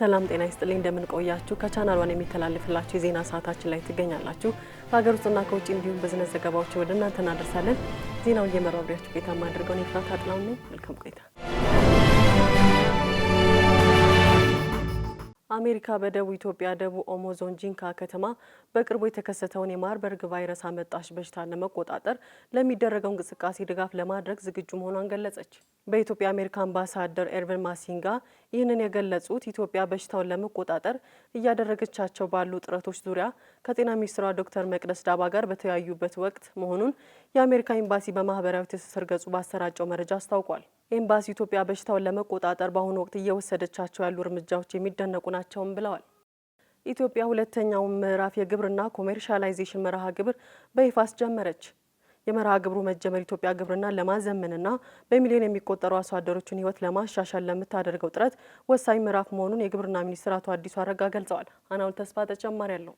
ሰላም ጤና ይስጥልኝ እንደምን ቆያችሁ ከቻናል ዋን የሚተላለፍላችሁ የዜና ሰዓታችን ላይ ትገኛላችሁ ከሀገር ውስጥና ከውጭ እንዲሁም በዝነዝ ዘገባዎች ወደ እናንተ እናደርሳለን ዜናውን እየመራው አብሬያችሁ ቆይታ ማድረገው ፍራት አጥላው ነኝ መልካም ቆይታ አሜሪካ በደቡብ ኢትዮጵያ ደቡብ ኦሞ ዞን ጂንካ ከተማ በቅርቡ የተከሰተውን የማርበርግ ቫይረስ አመጣሽ በሽታ ለመቆጣጠር ለሚደረገው እንቅስቃሴ ድጋፍ ለማድረግ ዝግጁ መሆኗን ገለጸች። በኢትዮጵያ አሜሪካ አምባሳደር ኤርቪን ማሲንጋ ይህንን የገለጹት ኢትዮጵያ በሽታውን ለመቆጣጠር እያደረገቻቸው ባሉ ጥረቶች ዙሪያ ከጤና ሚኒስትሯ ዶክተር መቅደስ ዳባ ጋር በተወያዩበት ወቅት መሆኑን የአሜሪካ ኤምባሲ በማህበራዊ ትስስር ገጹ ባሰራጨው መረጃ አስታውቋል። ኤምባሲ ኢትዮጵያ በሽታውን ለመቆጣጠር በአሁኑ ወቅት እየወሰደቻቸው ያሉ እርምጃዎች የሚደነቁ ናቸውም ብለዋል። ኢትዮጵያ ሁለተኛው ምዕራፍ የግብርና ኮሜርሻላይዜሽን መርሃ ግብር በይፋ አስጀመረች። የመርሃ ግብሩ መጀመር ኢትዮጵያ ግብርና ለማዘመንና በሚሊዮን የሚቆጠሩ አርሶ አደሮችን ህይወት ለማሻሻል ለምታደርገው ጥረት ወሳኝ ምዕራፍ መሆኑን የግብርና ሚኒስትር አቶ አዲሱ አረጋ ገልጸዋል። አናውል ተስፋ ተጨማሪ ያለው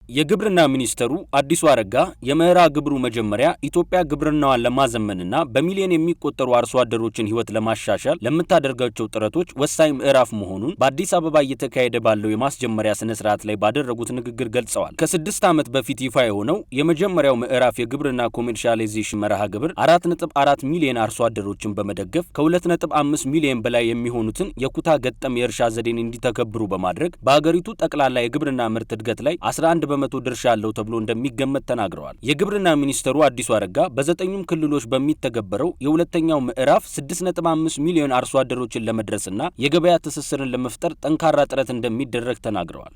የግብርና ሚኒስተሩ አዲሱ አረጋ የመርሃ ግብሩ መጀመሪያ ኢትዮጵያ ግብርናዋን ለማዘመንና በሚሊዮን የሚቆጠሩ አርሶ አደሮችን ህይወት ለማሻሻል ለምታደርጋቸው ጥረቶች ወሳኝ ምዕራፍ መሆኑን በአዲስ አበባ እየተካሄደ ባለው የማስጀመሪያ ስነ ስርዓት ላይ ባደረጉት ንግግር ገልጸዋል። ከ6 ዓመት በፊት ይፋ የሆነው የመጀመሪያው ምዕራፍ የግብርና ኮሜርሻላይዜሽን መርሃ ግብር 4.4 ሚሊዮን አርሶ አደሮችን በመደገፍ ከ2.5 ሚሊዮን በላይ የሚሆኑትን የኩታ ገጠም የእርሻ ዘዴን እንዲተገብሩ በማድረግ በአገሪቱ ጠቅላላ የግብርና ምርት እድገት ላይ 11 በመቶ ድርሻ አለው ተብሎ እንደሚገመት ተናግረዋል። የግብርና ሚኒስተሩ አዲሱ አረጋ በ9ኙም ክልሎች በሚተገበረው የሁለተኛው ምዕራፍ 6.5 ሚሊዮን አርሶ አደሮችን ለመድረስና የገበያ ትስስርን ለመፍጠር ጠንካራ ጥረት እንደሚደረግ ተናግረዋል።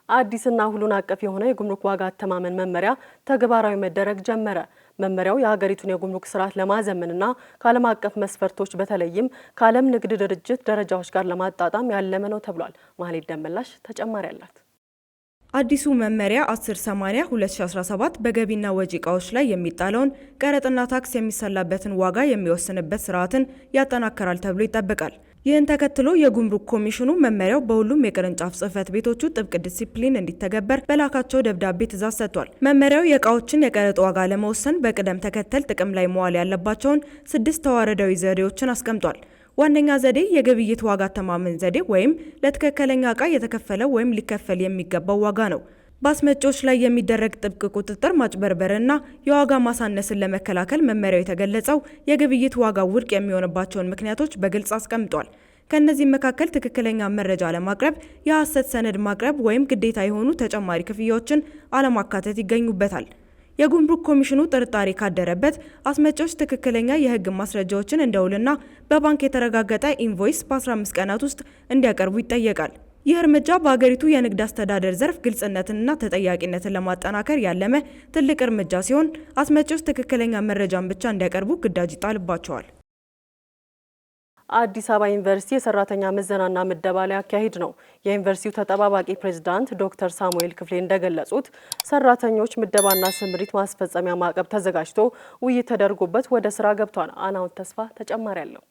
አዲስና ሁሉን አቀፍ የሆነ የጉምሩክ ዋጋ አተማመን መመሪያ ተግባራዊ መደረግ ጀመረ። መመሪያው የሀገሪቱን የጉምሩክ ስርዓት ለማዘመንና ከዓለም አቀፍ መስፈርቶች በተለይም ከዓለም ንግድ ድርጅት ደረጃዎች ጋር ለማጣጣም ያለመ ነው ተብሏል። ማህሌት ደመላሽ ተጨማሪ አላት። አዲሱ መመሪያ 1080/2017 በገቢና ወጪ እቃዎች ላይ የሚጣለውን ቀረጥና ታክስ የሚሰላበትን ዋጋ የሚወስንበት ስርዓትን ያጠናክራል ተብሎ ይጠበቃል። ይህን ተከትሎ የጉምሩክ ኮሚሽኑ መመሪያው በሁሉም የቅርንጫፍ ጽህፈት ቤቶቹ ጥብቅ ዲሲፕሊን እንዲተገበር በላካቸው ደብዳቤ ትዕዛዝ ሰጥቷል። መመሪያው የእቃዎችን የቀረጥ ዋጋ ለመወሰን በቅደም ተከተል ጥቅም ላይ መዋል ያለባቸውን 6 ተዋረዳዊ ዘዴዎችን አስቀምጧል። ዋነኛ ዘዴ የግብይት ዋጋ አተማመን ዘዴ ወይም ለትክክለኛ እቃ የተከፈለ ወይም ሊከፈል የሚገባው ዋጋ ነው። በአስመጪዎች ላይ የሚደረግ ጥብቅ ቁጥጥር፣ ማጭበርበርና የዋጋ ማሳነስን ለመከላከል መመሪያው የተገለጸው የግብይት ዋጋ ውድቅ የሚሆንባቸውን ምክንያቶች በግልጽ አስቀምጧል። ከነዚህም መካከል ትክክለኛ መረጃ ለማቅረብ፣ የሐሰት ሰነድ ማቅረብ ወይም ግዴታ የሆኑ ተጨማሪ ክፍያዎችን አለማካተት ይገኙበታል። የጉምሩክ ኮሚሽኑ ጥርጣሬ ካደረበት አስመጪዎች ትክክለኛ የህግ ማስረጃዎችን እንደ ውልና በባንክ የተረጋገጠ ኢንቮይስ በ15 ቀናት ውስጥ እንዲያቀርቡ ይጠየቃል። ይህ እርምጃ በአገሪቱ የንግድ አስተዳደር ዘርፍ ግልጽነትንና ተጠያቂነትን ለማጠናከር ያለመ ትልቅ እርምጃ ሲሆን አስመጪዎች ትክክለኛ መረጃን ብቻ እንዲያቀርቡ ግዳጅ ይጣልባቸዋል። አዲስ አበባ ዩኒቨርሲቲ የሰራተኛ ምዘናና ምደባ ላይ አካሄድ ነው። የዩኒቨርሲቲው ተጠባባቂ ፕሬዝዳንት ዶክተር ሳሙኤል ክፍሌ እንደገለጹት ሰራተኞች ምደባና ስምሪት ማስፈጸሚያ ማዕቀፍ ተዘጋጅቶ ውይይት ተደርጎበት ወደ ስራ ገብቷል። አናውት ተስፋ ተጨማሪ ያለው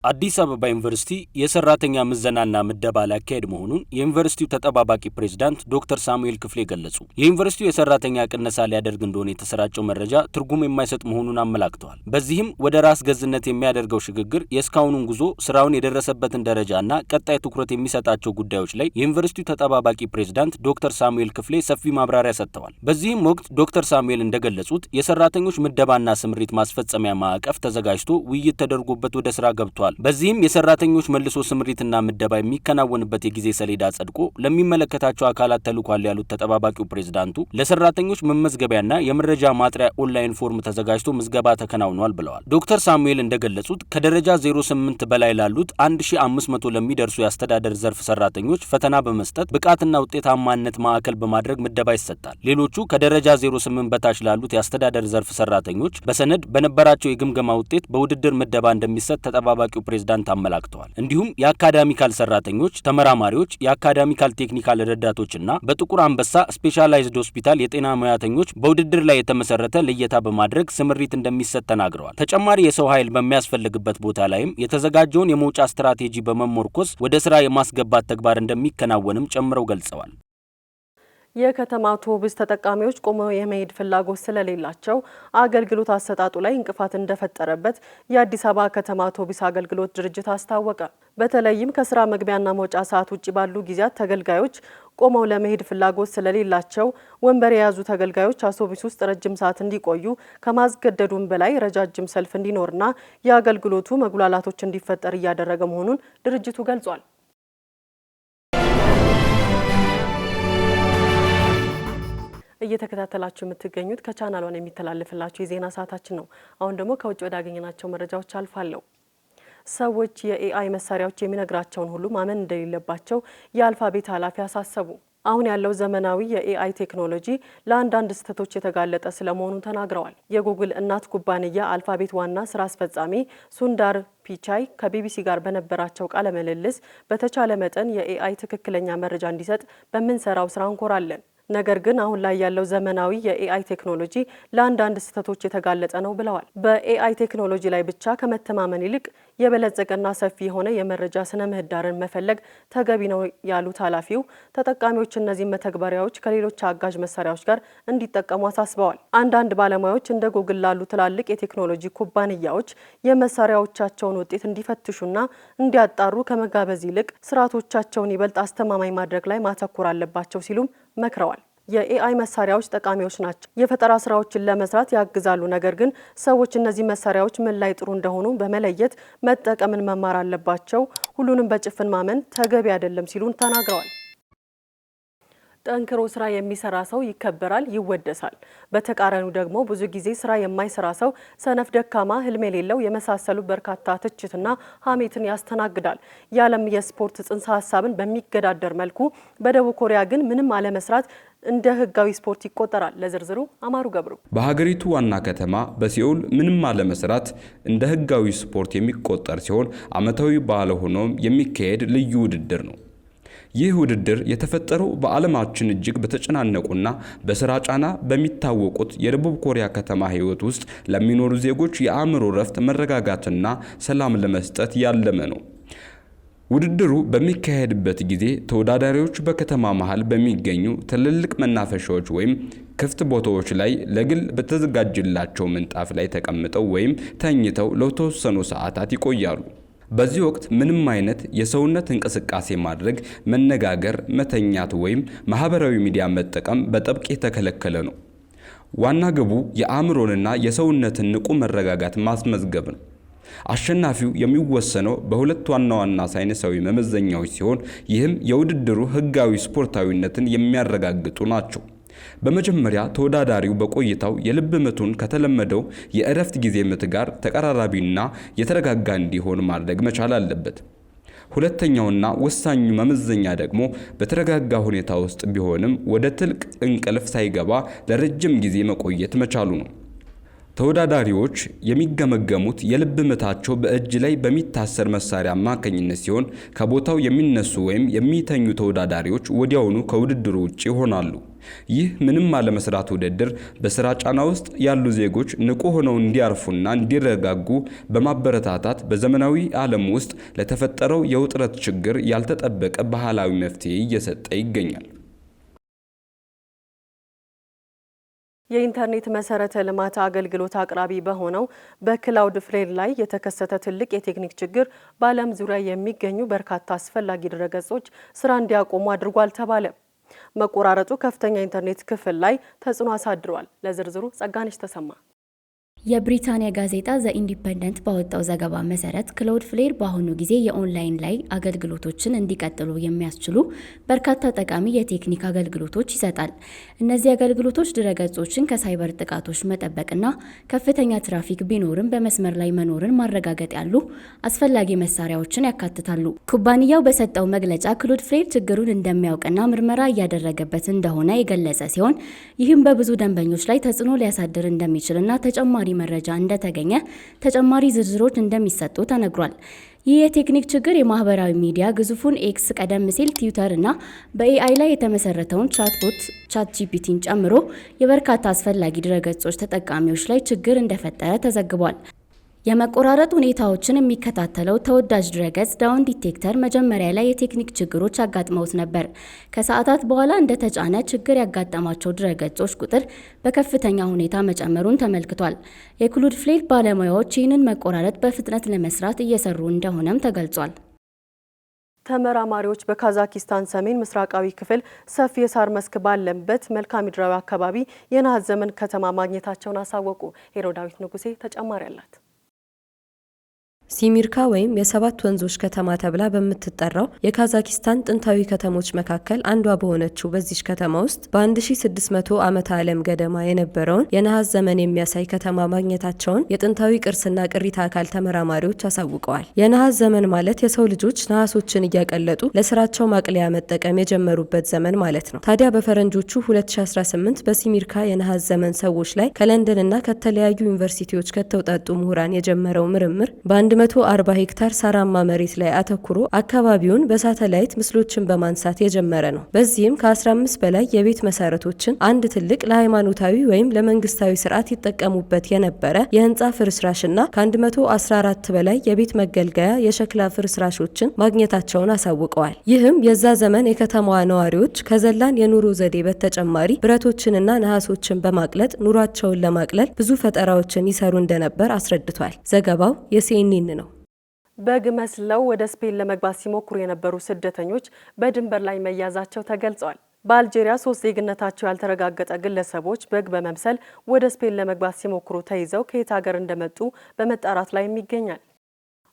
አዲስ አበባ ዩኒቨርሲቲ የሰራተኛ ምዘናና ምደባ ላይ አካሄድ መሆኑን የዩኒቨርሲቲው ተጠባባቂ ፕሬዝዳንት ዶክተር ሳሙኤል ክፍሌ ገለጹ። የዩኒቨርሲቲው የሰራተኛ ቅነሳ ሊያደርግ እንደሆነ የተሰራጨው መረጃ ትርጉም የማይሰጥ መሆኑን አመላክተዋል። በዚህም ወደ ራስ ገዝነት የሚያደርገው ሽግግር የእስካሁኑን ጉዞ ስራውን የደረሰበትን ደረጃና ቀጣይ ትኩረት የሚሰጣቸው ጉዳዮች ላይ የዩኒቨርሲቲው ተጠባባቂ ፕሬዝዳንት ዶክተር ሳሙኤል ክፍሌ ሰፊ ማብራሪያ ሰጥተዋል። በዚህም ወቅት ዶክተር ሳሙኤል እንደገለጹት የሰራተኞች ምደባና ስምሪት ማስፈጸሚያ ማዕቀፍ ተዘጋጅቶ ውይይት ተደርጎበት ወደ ስራ ገብቷል። በዚህም የሰራተኞች መልሶ ስምሪትና ምደባ የሚከናወንበት የጊዜ ሰሌዳ ጸድቆ ለሚመለከታቸው አካላት ተልኳል ያሉት ተጠባባቂው ፕሬዝዳንቱ ለሰራተኞች መመዝገቢያና የመረጃ ማጥሪያ ኦንላይን ፎርም ተዘጋጅቶ ምዝገባ ተከናውኗል ብለዋል። ዶክተር ሳሙኤል እንደገለጹት ከደረጃ 08 በላይ ላሉት 1500 ለሚደርሱ የአስተዳደር ዘርፍ ሰራተኞች ፈተና በመስጠት ብቃትና ውጤታማነት ማዕከል በማድረግ ምደባ ይሰጣል። ሌሎቹ ከደረጃ 08 በታች ላሉት የአስተዳደር ዘርፍ ሰራተኞች በሰነድ በነበራቸው የግምገማ ውጤት በውድድር ምደባ እንደሚሰጥ ተጠባባቂው ፕሬዝዳንት አመላክተዋል። እንዲሁም የአካዳሚካል ሰራተኞች፣ ተመራማሪዎች፣ የአካዳሚካል ቴክኒካል ረዳቶችና በጥቁር አንበሳ ስፔሻላይዝድ ሆስፒታል የጤና ሙያተኞች በውድድር ላይ የተመሰረተ ልየታ በማድረግ ስምሪት እንደሚሰጥ ተናግረዋል። ተጨማሪ የሰው ኃይል በሚያስፈልግበት ቦታ ላይም የተዘጋጀውን የመውጫ ስትራቴጂ በመመርኮዝ ወደ ስራ የማስገባት ተግባር እንደሚከናወንም ጨምረው ገልጸዋል። የከተማ አውቶቡስ ተጠቃሚዎች ቆመው የመሄድ ፍላጎት ስለሌላቸው አገልግሎት አሰጣጡ ላይ እንቅፋት እንደፈጠረበት የአዲስ አበባ ከተማ አውቶቡስ አገልግሎት ድርጅት አስታወቀ። በተለይም ከስራ መግቢያና መውጫ ሰዓት ውጭ ባሉ ጊዜያት ተገልጋዮች ቆመው ለመሄድ ፍላጎት ስለሌላቸው ወንበር የያዙ ተገልጋዮች አውቶቡስ ውስጥ ረጅም ሰዓት እንዲቆዩ ከማስገደዱም በላይ ረጃጅም ሰልፍ እንዲኖርና የአገልግሎቱ መጉላላቶች እንዲፈጠር እያደረገ መሆኑን ድርጅቱ ገልጿል። እየተከታተላችሁ የምትገኙት ከቻናል ዋን የሚተላለፍላችሁ የዜና ሰዓታችን ነው። አሁን ደግሞ ከውጭ ወዳገኘናቸው መረጃዎች አልፋለሁ። ሰዎች የኤአይ መሳሪያዎች የሚነግራቸውን ሁሉ ማመን እንደሌለባቸው የአልፋቤት ኃላፊ አሳሰቡ። አሁን ያለው ዘመናዊ የኤአይ ቴክኖሎጂ ለአንዳንድ ስህተቶች የተጋለጠ ስለመሆኑ ተናግረዋል። የጉግል እናት ኩባንያ አልፋቤት ዋና ስራ አስፈጻሚ ሱንዳር ፒቻይ ከቢቢሲ ጋር በነበራቸው ቃለ ምልልስ በተቻለ መጠን የኤአይ ትክክለኛ መረጃ እንዲሰጥ በምንሰራው ስራ እንኮራለን። ነገር ግን አሁን ላይ ያለው ዘመናዊ የኤአይ ቴክኖሎጂ ለአንዳንድ ስህተቶች የተጋለጠ ነው ብለዋል። በኤአይ ቴክኖሎጂ ላይ ብቻ ከመተማመን ይልቅ የበለጸገና ሰፊ የሆነ የመረጃ ስነ ምህዳርን መፈለግ ተገቢ ነው ያሉት ኃላፊው ተጠቃሚዎች እነዚህ መተግበሪያዎች ከሌሎች አጋዥ መሳሪያዎች ጋር እንዲጠቀሙ አሳስበዋል። አንዳንድ ባለሙያዎች እንደ ጉግል ላሉ ትላልቅ የቴክኖሎጂ ኩባንያዎች የመሳሪያዎቻቸውን ውጤት እንዲፈትሹና እንዲያጣሩ ከመጋበዝ ይልቅ ስርዓቶቻቸውን ይበልጥ አስተማማኝ ማድረግ ላይ ማተኮር አለባቸው ሲሉም መክረዋል። የኤአይ መሳሪያዎች ጠቃሚዎች ናቸው፣ የፈጠራ ስራዎችን ለመስራት ያግዛሉ። ነገር ግን ሰዎች እነዚህ መሳሪያዎች ምን ላይ ጥሩ እንደሆኑ በመለየት መጠቀምን መማር አለባቸው። ሁሉንም በጭፍን ማመን ተገቢ አይደለም ሲሉ ተናግረዋል። ጠንክሮ ስራ የሚሰራ ሰው ይከበራል፣ ይወደሳል። በተቃራኒው ደግሞ ብዙ ጊዜ ስራ የማይሰራ ሰው ሰነፍ፣ ደካማ፣ ህልም የሌለው የመሳሰሉ በርካታ ትችትና ሀሜትን ያስተናግዳል። የዓለም የስፖርት ጽንሰ ሀሳብን በሚገዳደር መልኩ በደቡብ ኮሪያ ግን ምንም አለመስራት እንደ ህጋዊ ስፖርት ይቆጠራል። ለዝርዝሩ አማሩ ገብሩ። በሀገሪቱ ዋና ከተማ በሲኦል ምንም አለመስራት እንደ ህጋዊ ስፖርት የሚቆጠር ሲሆን ዓመታዊ በዓል ሆኖም የሚካሄድ ልዩ ውድድር ነው። ይህ ውድድር የተፈጠረው በዓለማችን እጅግ በተጨናነቁና በስራ ጫና በሚታወቁት የደቡብ ኮሪያ ከተማ ህይወት ውስጥ ለሚኖሩ ዜጎች የአእምሮ ረፍት፣ መረጋጋትና ሰላም ለመስጠት ያለመ ነው። ውድድሩ በሚካሄድበት ጊዜ ተወዳዳሪዎች በከተማ መሃል በሚገኙ ትልልቅ መናፈሻዎች ወይም ክፍት ቦታዎች ላይ ለግል በተዘጋጀላቸው ምንጣፍ ላይ ተቀምጠው ወይም ተኝተው ለተወሰኑ ሰዓታት ይቆያሉ። በዚህ ወቅት ምንም አይነት የሰውነት እንቅስቃሴ ማድረግ፣ መነጋገር፣ መተኛት ወይም ማህበራዊ ሚዲያ መጠቀም በጥብቅ የተከለከለ ነው። ዋና ግቡ የአእምሮንና የሰውነትን ንቁ መረጋጋት ማስመዝገብ ነው። አሸናፊው የሚወሰነው በሁለት ዋና ዋና ሳይንሳዊ መመዘኛዎች ሲሆን ይህም የውድድሩ ህጋዊ ስፖርታዊነትን የሚያረጋግጡ ናቸው። በመጀመሪያ ተወዳዳሪው በቆይታው የልብ ምቱን ከተለመደው የእረፍት ጊዜ ምት ጋር ተቀራራቢና የተረጋጋ እንዲሆን ማድረግ መቻል አለበት። ሁለተኛውና ወሳኙ መመዘኛ ደግሞ በተረጋጋ ሁኔታ ውስጥ ቢሆንም ወደ ጥልቅ እንቅልፍ ሳይገባ ለረጅም ጊዜ መቆየት መቻሉ ነው። ተወዳዳሪዎች የሚገመገሙት የልብ ምታቸው በእጅ ላይ በሚታሰር መሳሪያ አማካኝነት ሲሆን ከቦታው የሚነሱ ወይም የሚተኙ ተወዳዳሪዎች ወዲያውኑ ከውድድሩ ውጪ ይሆናሉ። ይህ ምንም አለመስራት ውድድር በስራ ጫና ውስጥ ያሉ ዜጎች ንቁ ሆነው እንዲያርፉና እንዲረጋጉ በማበረታታት በዘመናዊ ዓለም ውስጥ ለተፈጠረው የውጥረት ችግር ያልተጠበቀ ባህላዊ መፍትሄ እየሰጠ ይገኛል። የኢንተርኔት መሰረተ ልማት አገልግሎት አቅራቢ በሆነው በክላውድ ፍሌር ላይ የተከሰተ ትልቅ የቴክኒክ ችግር በዓለም ዙሪያ የሚገኙ በርካታ አስፈላጊ ድረገጾች ስራ እንዲያቆሙ አድርጓል ተባለ። መቆራረጡ ከፍተኛ ኢንተርኔት ክፍል ላይ ተጽዕኖ አሳድሯል። ለዝርዝሩ ጸጋነሽ ተሰማ። የብሪታንያ ጋዜጣ ዘ ኢንዲፐንደንት ባወጣው ዘገባ መሰረት ክላውድ ፍሌር በአሁኑ ጊዜ የኦንላይን ላይ አገልግሎቶችን እንዲቀጥሉ የሚያስችሉ በርካታ ጠቃሚ የቴክኒክ አገልግሎቶች ይሰጣል። እነዚህ አገልግሎቶች ድረገጾችን ከሳይበር ጥቃቶች መጠበቅና ከፍተኛ ትራፊክ ቢኖርም በመስመር ላይ መኖርን ማረጋገጥ ያሉ አስፈላጊ መሳሪያዎችን ያካትታሉ። ኩባንያው በሰጠው መግለጫ ክላውድ ፍሌር ችግሩን እንደሚያውቅና ምርመራ እያደረገበት እንደሆነ የገለጸ ሲሆን ይህም በብዙ ደንበኞች ላይ ተጽዕኖ ሊያሳድር እንደሚችልና ተጨማሪ መረጃ እንደተገኘ ተጨማሪ ዝርዝሮች እንደሚሰጡ ተነግሯል። ይህ የቴክኒክ ችግር የማህበራዊ ሚዲያ ግዙፉን ኤክስ፣ ቀደም ሲል ትዊተር እና በኤአይ ላይ የተመሰረተውን ቻትቦት ቻትጂፒቲን ጨምሮ የበርካታ አስፈላጊ ድረገጾች ተጠቃሚዎች ላይ ችግር እንደፈጠረ ተዘግቧል። የመቆራረጥ ሁኔታዎችን የሚከታተለው ተወዳጅ ድረገጽ ዳውን ዲቴክተር መጀመሪያ ላይ የቴክኒክ ችግሮች አጋጥመውት ነበር። ከሰዓታት በኋላ እንደተጫነ ችግር ያጋጠማቸው ድረገጾች ቁጥር በከፍተኛ ሁኔታ መጨመሩን ተመልክቷል። የክሎድፍሌር ባለሙያዎች ይህንን መቆራረጥ በፍጥነት ለመስራት እየሰሩ እንደሆነም ተገልጿል። ተመራማሪዎች በካዛኪስታን ሰሜን ምስራቃዊ ክፍል ሰፊ የሳር መስክ ባለበት መልክዓ ምድራዊ አካባቢ የነሐስ ዘመን ከተማ ማግኘታቸውን አሳወቁ። ሄሮዳዊት ንጉሴ ተጨማሪ አላት። ሲሚርካ ወይም የሰባት ወንዞች ከተማ ተብላ በምትጠራው የካዛኪስታን ጥንታዊ ከተሞች መካከል አንዷ በሆነችው በዚች ከተማ ውስጥ በ1600 ዓመተ ዓለም ገደማ የነበረውን የነሐስ ዘመን የሚያሳይ ከተማ ማግኘታቸውን የጥንታዊ ቅርስና ቅሪተ አካል ተመራማሪዎች አሳውቀዋል። የነሐስ ዘመን ማለት የሰው ልጆች ነሐሶችን እያቀለጡ ለስራቸው ማቅለያ መጠቀም የጀመሩበት ዘመን ማለት ነው። ታዲያ በፈረንጆቹ 2018 በሲሚርካ የነሐስ ዘመን ሰዎች ላይ ከለንደንና ከተለያዩ ዩኒቨርሲቲዎች ከተውጣጡ ምሁራን የጀመረው ምርምር በ140 ሄክታር ሳራማ መሬት ላይ አተኩሮ አካባቢውን በሳተላይት ምስሎችን በማንሳት የጀመረ ነው። በዚህም ከ15 በላይ የቤት መሰረቶችን፣ አንድ ትልቅ ለሃይማኖታዊ ወይም ለመንግስታዊ ስርዓት ይጠቀሙበት የነበረ የህንፃ ፍርስራሽና ከ114 በላይ የቤት መገልገያ የሸክላ ፍርስራሾችን ማግኘታቸውን አሳውቀዋል። ይህም የዛ ዘመን የከተማዋ ነዋሪዎች ከዘላን የኑሮ ዘዴ በተጨማሪ ብረቶችንና ነሐሶችን በማቅለጥ ኑሯቸውን ለማቅለል ብዙ ፈጠራዎችን ይሰሩ እንደነበር አስረድቷል። ዘገባው የሲኤንኤን ነው። በግ መስለው ወደ ስፔን ለመግባት ሲሞክሩ የነበሩ ስደተኞች በድንበር ላይ መያዛቸው ተገልጿል። በአልጄሪያ 3 ዜግነታቸው ያልተረጋገጠ ግለሰቦች በግ በመምሰል ወደ ስፔን ለመግባት ሲሞክሩ ተይዘው ከየት ሀገር እንደመጡ በመጣራት ላይ ይገኛል።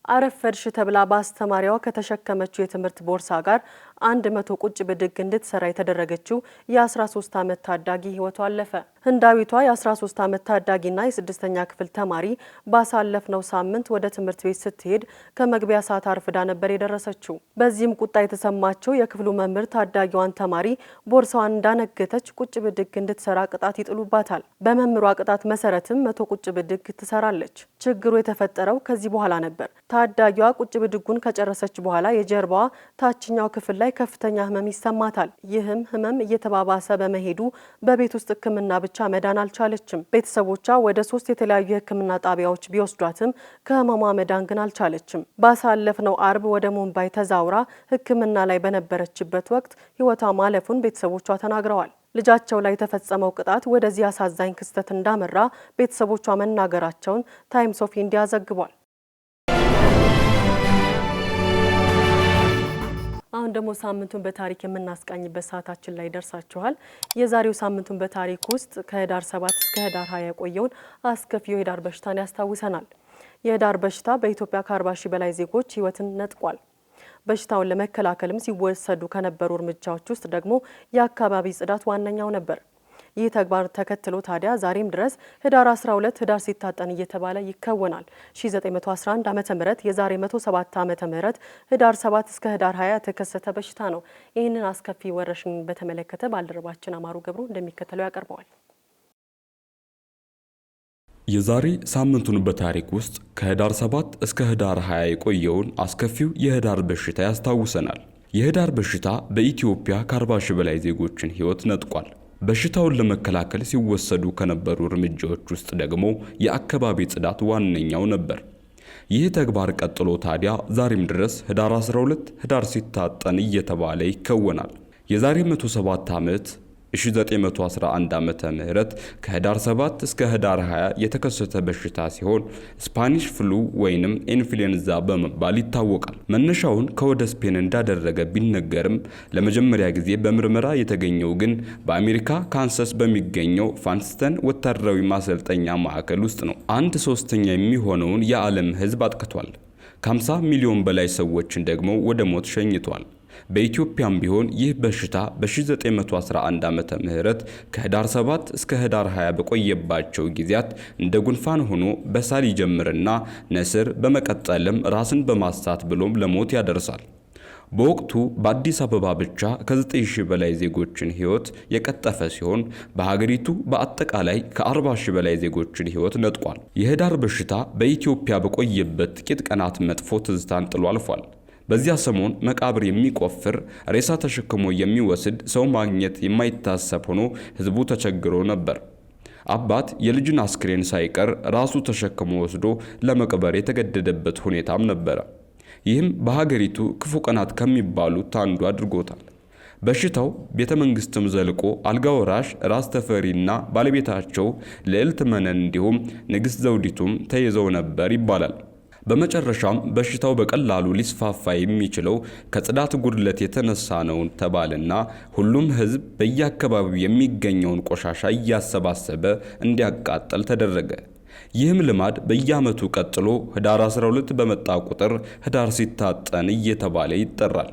አረፈድሽ ተብላ በአስተማሪዋ ከተሸከመችው የትምህርት ቦርሳ ጋር 100 ቁጭ ብድግ እንድትሰራ የተደረገችው የ13 ዓመት ታዳጊ ህይወቷ አለፈ። ህንዳዊቷ የ13 ዓመት ታዳጊና የ6ኛ ክፍል ተማሪ ባሳለፍነው ሳምንት ወደ ትምህርት ቤት ስትሄድ ከመግቢያ ሰዓት አርፍዳ ነበር የደረሰችው። በዚህም ቁጣ የተሰማቸው የክፍሉ መምህር ታዳጊዋን ተማሪ ቦርሳዋን እንዳነገተች ቁጭ ብድግ እንድትሰራ ቅጣት ይጥሉባታል። በመምህሯ ቅጣት መሰረትም 100 ቁጭ ብድግ ትሰራለች። ችግሩ የተፈጠረው ከዚህ በኋላ ነበር። ታዳጊዋ ቁጭ ብድጉን ከጨረሰች በኋላ የጀርባዋ ታችኛው ክፍል ላይ ከፍተኛ ህመም ይሰማታል። ይህም ህመም እየተባባሰ በመሄዱ በቤት ውስጥ ሕክምና ብቻ መዳን አልቻለችም። ቤተሰቦቿ ወደ 3 የተለያዩ የሕክምና ጣቢያዎች ቢወስዷትም ከህመሟ መዳን ግን አልቻለችም። ባሳለፍነው አርብ ወደ ሙምባይ ተዛውራ ሕክምና ላይ በነበረችበት ወቅት ህይወቷ ማለፉን ቤተሰቦቿ ተናግረዋል። ልጃቸው ላይ የተፈጸመው ቅጣት ወደዚህ አሳዛኝ ክስተት እንዳመራ ቤተሰቦቿ መናገራቸውን ታይምስ ኦፍ ኢንዲያ ዘግቧል። አሁን ደግሞ ሳምንቱን በታሪክ የምናስቃኝበት ሰዓታችን ላይ ደርሳችኋል። የዛሬው ሳምንቱን በታሪክ ውስጥ ከህዳር 7 እስከ ህዳር 20 የቆየውን አስከፊው የህዳር በሽታን ያስታውሰናል። የህዳር በሽታ በኢትዮጵያ ከ40 ሺህ በላይ ዜጎች ህይወትን ነጥቋል። በሽታውን ለመከላከልም ሲወሰዱ ከነበሩ እርምጃዎች ውስጥ ደግሞ የአካባቢ ጽዳት ዋነኛው ነበር። ይህ ተግባር ተከትሎ ታዲያ ዛሬም ድረስ ህዳር 12 ህዳር ሲታጠን እየተባለ ይከወናል። 1911 ዓመተ ምህረት የዛሬ 107 ዓመተ ምህረት ህዳር 7 እስከ ህዳር 20 የተከሰተ በሽታ ነው። ይህንን አስከፊ ወረርሽኝ በተመለከተ ባልደረባችን አማሩ ገብሩ እንደሚከተለው ያቀርበዋል። የዛሬ ሳምንቱን በታሪክ ውስጥ ከህዳር 7 እስከ ህዳር 20 የቆየውን አስከፊው የህዳር በሽታ ያስታውሰናል። የህዳር በሽታ በኢትዮጵያ ከ40 ሺህ በላይ ዜጎችን ህይወት ነጥቋል። በሽታውን ለመከላከል ሲወሰዱ ከነበሩ እርምጃዎች ውስጥ ደግሞ የአካባቢ ጽዳት ዋነኛው ነበር። ይህ ተግባር ቀጥሎ ታዲያ ዛሬም ድረስ ህዳር 12 ህዳር ሲታጠን እየተባለ ይከወናል። የዛሬ 107 ዓመት 1911 ዓመተ ምህረት ከህዳር 7 እስከ ህዳር 20 የተከሰተ በሽታ ሲሆን ስፓኒሽ ፍሉ ወይንም ኢንፍሉዌንዛ በመባል ይታወቃል። መነሻውን ከወደ ስፔን እንዳደረገ ቢነገርም ለመጀመሪያ ጊዜ በምርመራ የተገኘው ግን በአሜሪካ ካንሳስ በሚገኘው ፋንስተን ወታደራዊ ማሰልጠኛ ማዕከል ውስጥ ነው። 1/3 የሚሆነውን የዓለም ህዝብ አጥቅቷል። ከ50 ሚሊዮን በላይ ሰዎችን ደግሞ ወደ ሞት ሸኝቷል። በኢትዮጵያም ቢሆን ይህ በሽታ በ1911 ዓመተ ምህረት ከህዳር 7 እስከ ህዳር 20 በቆየባቸው ጊዜያት እንደ ጉንፋን ሆኖ በሳል ይጀምርና ነስር በመቀጠልም ራስን በማሳት ብሎም ለሞት ያደርሳል። በወቅቱ በአዲስ አበባ ብቻ ከ9000 በላይ ዜጎችን ህይወት የቀጠፈ ሲሆን በሀገሪቱ በአጠቃላይ ከ40 ሺህ በላይ ዜጎችን ህይወት ነጥቋል። የህዳር በሽታ በኢትዮጵያ በቆየበት ጥቂት ቀናት መጥፎ ትዝታን ጥሎ አልፏል። በዚያ ሰሞን መቃብር የሚቆፍር ሬሳ ተሸክሞ የሚወስድ ሰው ማግኘት የማይታሰብ ሆኖ ህዝቡ ተቸግሮ ነበር። አባት የልጁን አስክሬን ሳይቀር ራሱ ተሸክሞ ወስዶ ለመቅበር የተገደደበት ሁኔታም ነበረ። ይህም በሀገሪቱ ክፉ ቀናት ከሚባሉት አንዱ አድርጎታል። በሽታው ቤተ መንግስትም ዘልቆ አልጋ ወራሽ ራስ ተፈሪና ባለቤታቸው ልዕልት መነን እንዲሁም ንግስት ዘውዲቱም ተይዘው ነበር ይባላል። በመጨረሻም በሽታው በቀላሉ ሊስፋፋ የሚችለው ከጽዳት ጉድለት የተነሳ ነው ተባለና ሁሉም ህዝብ በየአካባቢው የሚገኘውን ቆሻሻ እያሰባሰበ እንዲያቃጥል ተደረገ። ይህም ልማድ በየዓመቱ ቀጥሎ ህዳር 12 በመጣ ቁጥር ህዳር ሲታጠን እየተባለ ይጠራል።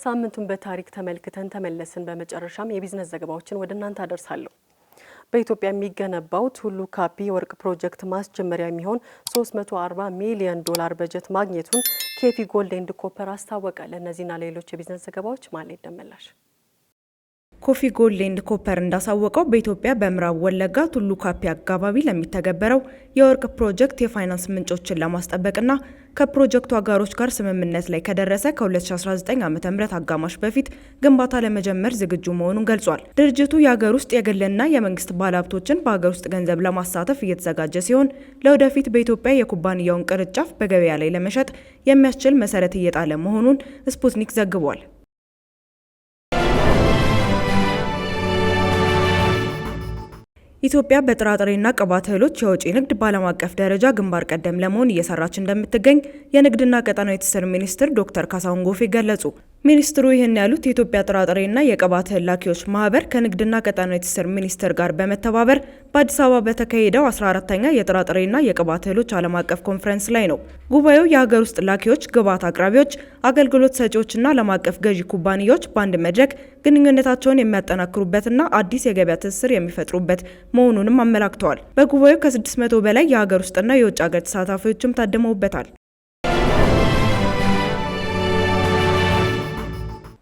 ሳምንቱን በታሪክ ተመልክተን ተመለስን። በመጨረሻም የቢዝነስ ዘገባዎችን ወደ እናንተ አደርሳለሁ። በኢትዮጵያ የሚገነባው ቱሉ ካፒ የወርቅ ፕሮጀክት ማስጀመሪያ የሚሆን 340 ሚሊዮን ዶላር በጀት ማግኘቱን ኬፊ ጎልድ ኤንድ ኮፐር አስታወቀ። ለእነዚህና ሌሎች የቢዝነስ ዘገባዎች ማለት ደመላሽ ኮፊ ጎልድ ኤንድ ኮፐር እንዳሳወቀው በኢትዮጵያ በምዕራብ ወለጋ ቱሉ ካፒ አካባቢ ለሚተገበረው የወርቅ ፕሮጀክት የፋይናንስ ምንጮችን ለማስጠበቅና ከፕሮጀክቱ አጋሮች ጋር ስምምነት ላይ ከደረሰ ከ2019 ዓ.ም አጋማሽ በፊት ግንባታ ለመጀመር ዝግጁ መሆኑን ገልጿል። ድርጅቱ የሀገር ውስጥ የግልና የመንግስት ባለሀብቶችን በሀገር ውስጥ ገንዘብ ለማሳተፍ እየተዘጋጀ ሲሆን ለወደፊት በኢትዮጵያ የኩባንያውን ቅርንጫፍ በገበያ ላይ ለመሸጥ የሚያስችል መሰረት እየጣለ መሆኑን ስፑትኒክ ዘግቧል። ኢትዮጵያ በጥራጥሬና ቅባት እህሎች የወጪ ንግድ በዓለም አቀፍ ደረጃ ግንባር ቀደም ለመሆን እየሰራች እንደምትገኝ የንግድና ቀጠናዊ ትስስር ሚኒስትር ዶክተር ካሳሁን ጎፌ ገለጹ። ሚኒስትሩ ይህን ያሉት የኢትዮጵያ ጥራጥሬና የቅባት እህል ላኪዎች ማህበር ከንግድና ቀጠናዊ ትስስር ሚኒስቴር ጋር በመተባበር በአዲስ አበባ በተካሄደው 14ኛ የጥራጥሬና የቅባት እህሎች ዓለም አቀፍ ኮንፈረንስ ላይ ነው። ጉባኤው የሀገር ውስጥ ላኪዎች፣ ግብዓት አቅራቢዎች፣ አገልግሎት ሰጪዎችና ዓለም አቀፍ ገዢ ኩባንያዎች በአንድ መድረክ ግንኙነታቸውን የሚያጠናክሩበትና አዲስ የገበያ ትስስር የሚፈጥሩበት መሆኑንም አመላክተዋል። በጉባኤው ከ600 በላይ የሀገር ውስጥና የውጭ ሀገር ተሳታፊዎችም ታድመውበታል።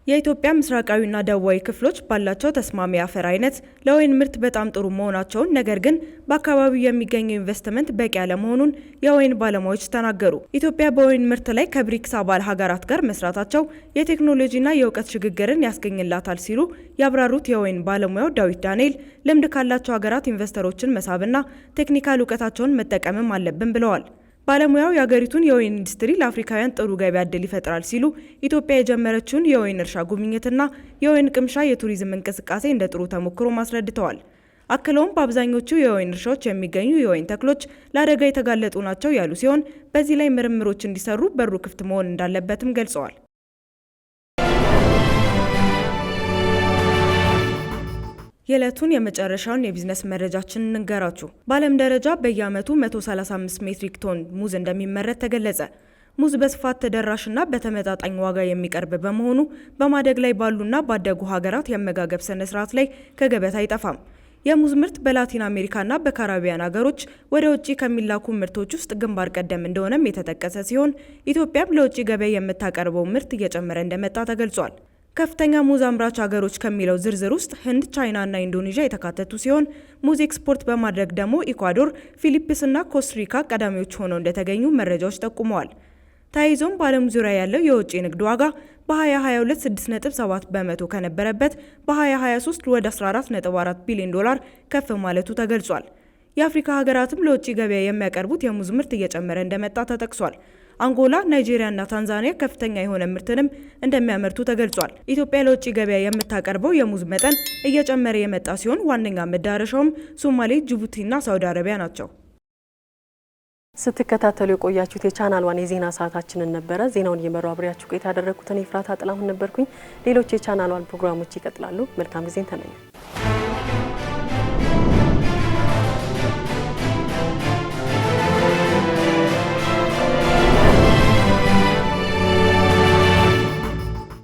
የኢትዮጵያ ምስራቃዊና ደቡባዊ ክፍሎች ባላቸው ተስማሚ የአፈር አይነት ለወይን ምርት በጣም ጥሩ መሆናቸውን፣ ነገር ግን በአካባቢው የሚገኘው ኢንቨስትመንት በቂ ያለመሆኑን የወይን ባለሙያዎች ተናገሩ። ኢትዮጵያ በወይን ምርት ላይ ከብሪክስ አባል ሀገራት ጋር መስራታቸው የቴክኖሎጂና የእውቀት ሽግግርን ያስገኝላታል ሲሉ ያብራሩት የወይን ባለሙያው ዳዊት ዳንኤል ልምድ ካላቸው ሀገራት ኢንቨስተሮችን መሳብና ቴክኒካል እውቀታቸውን መጠቀምም አለብን ብለዋል። ባለሙያው የሀገሪቱን የወይን ኢንዱስትሪ ለአፍሪካውያን ጥሩ ገበያ ዕድል ይፈጥራል ሲሉ ኢትዮጵያ የጀመረችውን የወይን እርሻ ጉብኝትና የወይን ቅምሻ የቱሪዝም እንቅስቃሴ እንደ ጥሩ ተሞክሮ አስረድተዋል። አክለውም በአብዛኞቹ የወይን እርሻዎች የሚገኙ የወይን ተክሎች ለአደጋ የተጋለጡ ናቸው ያሉ ሲሆን በዚህ ላይ ምርምሮች እንዲሰሩ በሩ ክፍት መሆን እንዳለበትም ገልጸዋል። የዕለቱን የመጨረሻውን የቢዝነስ መረጃችን እንንገራችሁ። በዓለም ደረጃ በየዓመቱ 135 ሜትሪክ ቶን ሙዝ እንደሚመረት ተገለጸ። ሙዝ በስፋት ተደራሽና በተመጣጣኝ ዋጋ የሚቀርብ በመሆኑ በማደግ ላይ ባሉና ባደጉ ሀገራት የአመጋገብ ስነ ስርዓት ላይ ከገበታ አይጠፋም። የሙዝ ምርት በላቲን አሜሪካና በካሪቢያን ሀገሮች ወደ ውጭ ከሚላኩ ምርቶች ውስጥ ግንባር ቀደም እንደሆነም የተጠቀሰ ሲሆን ኢትዮጵያም ለውጭ ገበያ የምታቀርበው ምርት እየጨመረ እንደመጣ ተገልጿል። ከፍተኛ ሙዝ አምራች ሀገሮች ከሚለው ዝርዝር ውስጥ ህንድ፣ ቻይና እና ኢንዶኔዥያ የተካተቱ ሲሆን ሙዝ ኤክስፖርት በማድረግ ደግሞ ኢኳዶር፣ ፊሊፒንስ እና ኮስታሪካ ቀዳሚዎች ሆነው እንደተገኙ መረጃዎች ጠቁመዋል። ተያይዞም በዓለም ዙሪያ ያለው የውጭ ንግድ ዋጋ በ2022 6.7 በመቶ ከነበረበት በ2023 ወደ 14.4 ቢሊዮን ዶላር ከፍ ማለቱ ተገልጿል። የአፍሪካ ሀገራትም ለውጭ ገበያ የሚያቀርቡት የሙዝ ምርት እየጨመረ እንደመጣ ተጠቅሷል። አንጎላ፣ ናይጄሪያ እና ታንዛኒያ ከፍተኛ የሆነ ምርትንም እንደሚያመርቱ ተገልጿል። ኢትዮጵያ ለውጭ ገበያ የምታቀርበው የሙዝ መጠን እየጨመረ የመጣ ሲሆን ዋነኛ መዳረሻውም ሶማሌ፣ ጅቡቲ እና ሳውዲ አረቢያ ናቸው። ስትከታተሉ የቆያችሁት የቻናል ዋን የዜና ሰዓታችንን ነበረ። ዜናውን እየመራው አብሬያችሁ ቆይታ ያደረኩት እኔ ፍራታ ጥላሁን ነበርኩኝ። ሌሎች የቻናል ዋን ፕሮግራሞች ይቀጥላሉ። መልካም ጊዜን ተመኘ።